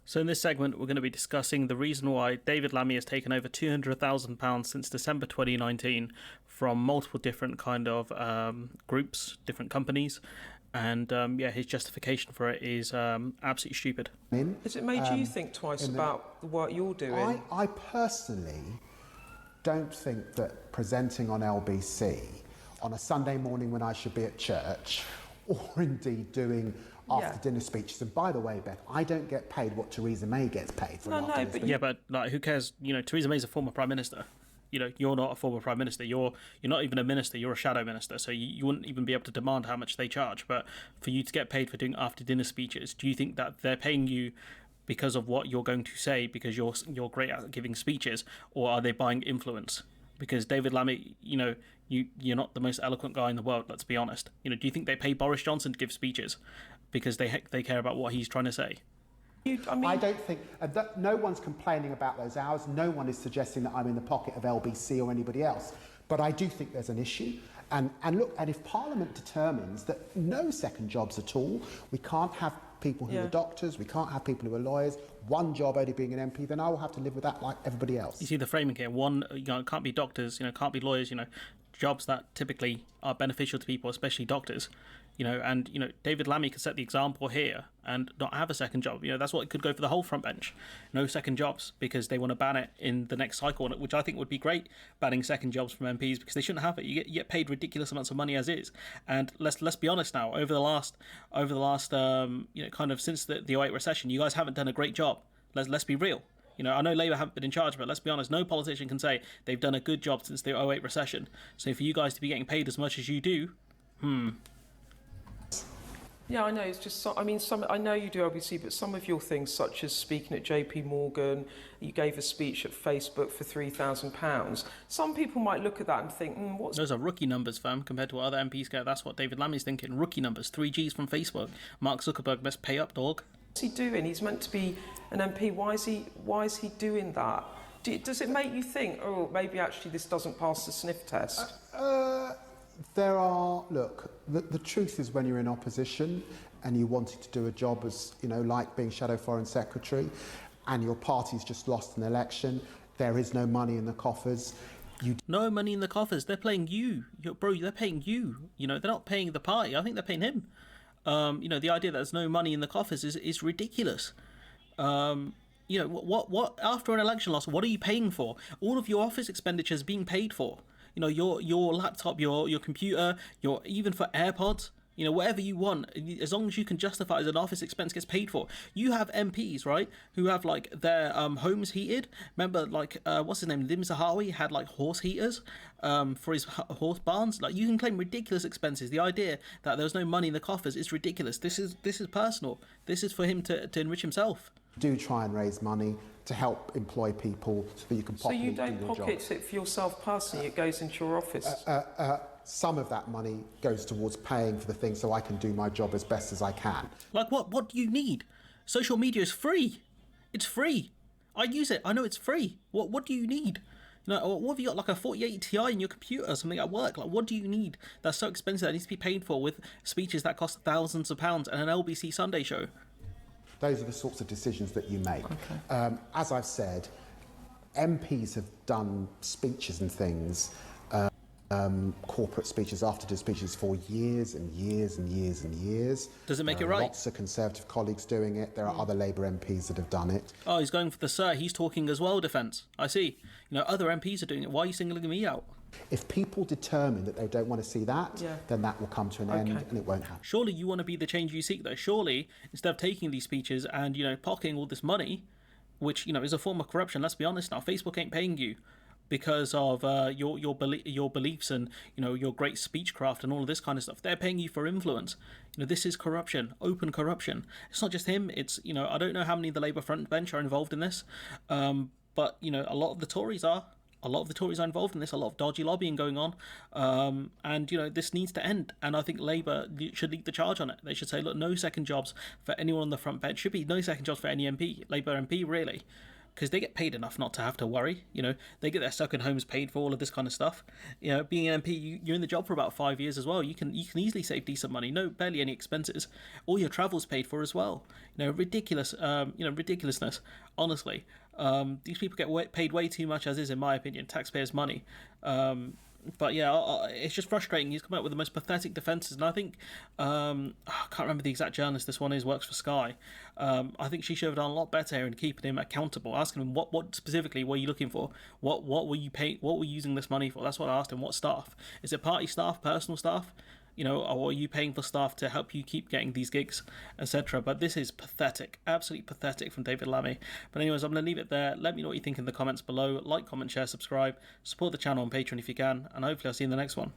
So in this segment, we're going to be discussing the reason why David Lammy has taken over £200,000 since December 2019 from multiple different kind of groups, different companies, and his justification for it is absolutely stupid. Has it made you think twice about the work you're doing? I personally don't think that presenting on LBC on a Sunday morning when I should be at church, or indeed doing after dinner speeches. And by the way, Beth, I don't get paid what Theresa May gets paid for. But like, who cares? You know, Theresa May's a former prime minister. You know, you're not a former prime minister. You're not even a minister. You're a shadow minister. So you wouldn't even be able to demand how much they charge. But for you to get paid for doing after dinner speeches, do you think that they're paying you because of what you're going to say because you're great at giving speeches, or are they buying influence? Because David Lammy, you know, you're not the most eloquent guy in the world, let's be honest. You know, do you think they pay Boris Johnson to give speeches because they care about what he's trying to say? I don't think no one's complaining about those hours. No one is suggesting that I'm in the pocket of LBC or anybody else. But I do think there's an issue. And look, and if Parliament determines that no second jobs at all, we can't have people who are doctors, we can't have people who are lawyers, one job only being an MP, then I will have to live with that like everybody else. You see the framing here. One, you know, can't be doctors, you know, can't be lawyers, you know, jobs that typically are beneficial to people, especially doctors. You know, and, you know, David Lammy could set the example here and not have a second job. You know, that's what could go for the whole front bench. No second jobs, because they want to ban it in the next cycle, which I think would be great, banning second jobs from MPs, because they shouldn't have it. You get paid ridiculous amounts of money as is. And let's be honest now, over the last you know, kind of since the 08 recession, you guys haven't done a great job. Let's be real. You know, I know Labour haven't been in charge, but let's be honest, no politician can say they've done a good job since the 08 recession. So for you guys to be getting paid as much as you do, Yeah, I know. It's just, I mean, I know you do LBC, but some of your things, such as speaking at JP Morgan, you gave a speech at Facebook for £3,000. Some people might look at that and think, what's... Those are rookie numbers, fam, compared to what other MPs get. That's what David Lammy's thinking. Rookie numbers, 3Gs from Facebook. Mark Zuckerberg best pay up, dog. What's he doing? He's meant to be an MP. Why is he doing that? Does it make you think, oh, maybe actually this doesn't pass the sniff test? The truth is when you're in opposition and you wanted to do a job as, you know, like being Shadow Foreign Secretary, and your party's just lost an election, there is no money in the coffers. No money in the coffers. They're paying you. They're paying you. You know, they're not paying the party. I think they're paying him. You know, the idea that there's no money in the coffers is ridiculous. You know, what after an election loss, what are you paying for? All of your office expenditures being paid for. You know, your laptop, your computer, even for AirPods, you know, whatever you want, as long as you can justify as an office expense gets paid for. You have MPs, right, who have like their homes heated. Remember, like what's his name, Lim Zahawi had like horse heaters for his horse barns. Like, you can claim ridiculous expenses. The idea that there's no money in the coffers is ridiculous. This is personal. This is for him to enrich himself. Do try and raise money to help employ people so that you can So you do your don't job. pocket it for yourself personally, it goes into your office? Some of that money goes towards paying for the thing so I can do my job as best as I can. Like, what do you need? Social media is free. It's free. I use it. I know it's free. What do you need? You know, what have you got, like a 4080 Ti in your computer or something at work? Like, what do you need that's so expensive that needs to be paid for with speeches that cost thousands of pounds and an LBC Sunday show? Those are the sorts of decisions that you make. Okay. As I've said, MPs have done speeches and things, corporate speeches, after speeches for years and years and years and years. Does it make it There are right? Lots of Conservative colleagues doing it. There are other Labour MPs that have done it. Oh, he's going for the sir. He's talking as well, defence. I see. You know, other MPs are doing it. Why are you singling me out? If people determine that they don't want to see that, then that will come to an end and it won't happen. Surely you want to be the change you seek, though. Surely, instead of taking these speeches and, you know, pocketing all this money, which, you know, is a form of corruption, let's be honest now, Facebook ain't paying you because of your beliefs and, you know, your great speechcraft and all of this kind of stuff. They're paying you for influence. You know, this is corruption, open corruption. It's not just him. It's, you know, I don't know how many of the Labour front bench are involved in this, but, you know, a lot of the Tories are. A lot of the Tories are involved in this, a lot of dodgy lobbying going on, and, you know, this needs to end, and I think Labour should lead the charge on it. They should say, look, no second jobs for anyone on the front bench. Should be no second jobs for any MP, Labour MP, really, because they get paid enough not to have to worry. You know, they get their second homes paid for, all of this kind of stuff. You know, being an MP, you're in the job for about 5 years as well. You can easily save decent money. No, barely any expenses. All your travel's paid for as well. You know, ridiculous. Ridiculousness. Honestly, these people get paid way too much, as is, in my opinion, taxpayers' money. But yeah, it's just frustrating. He's come up with the most pathetic defences, and I think I can't remember the exact journalist this one is. Works for Sky. I think she should have done a lot better here in keeping him accountable. Asking him what specifically were you looking for? What were you paying? What were you using this money for? That's what I asked him. What staff? Is it party staff, personal staff? You know, or are you paying for staff to help you keep getting these gigs, etc.? But this is pathetic, absolutely pathetic from David Lammy. But anyways, I'm going to leave it there. Let me know what you think in the comments below. Like, comment, share, subscribe. Support the channel on Patreon if you can. And hopefully I'll see you in the next one.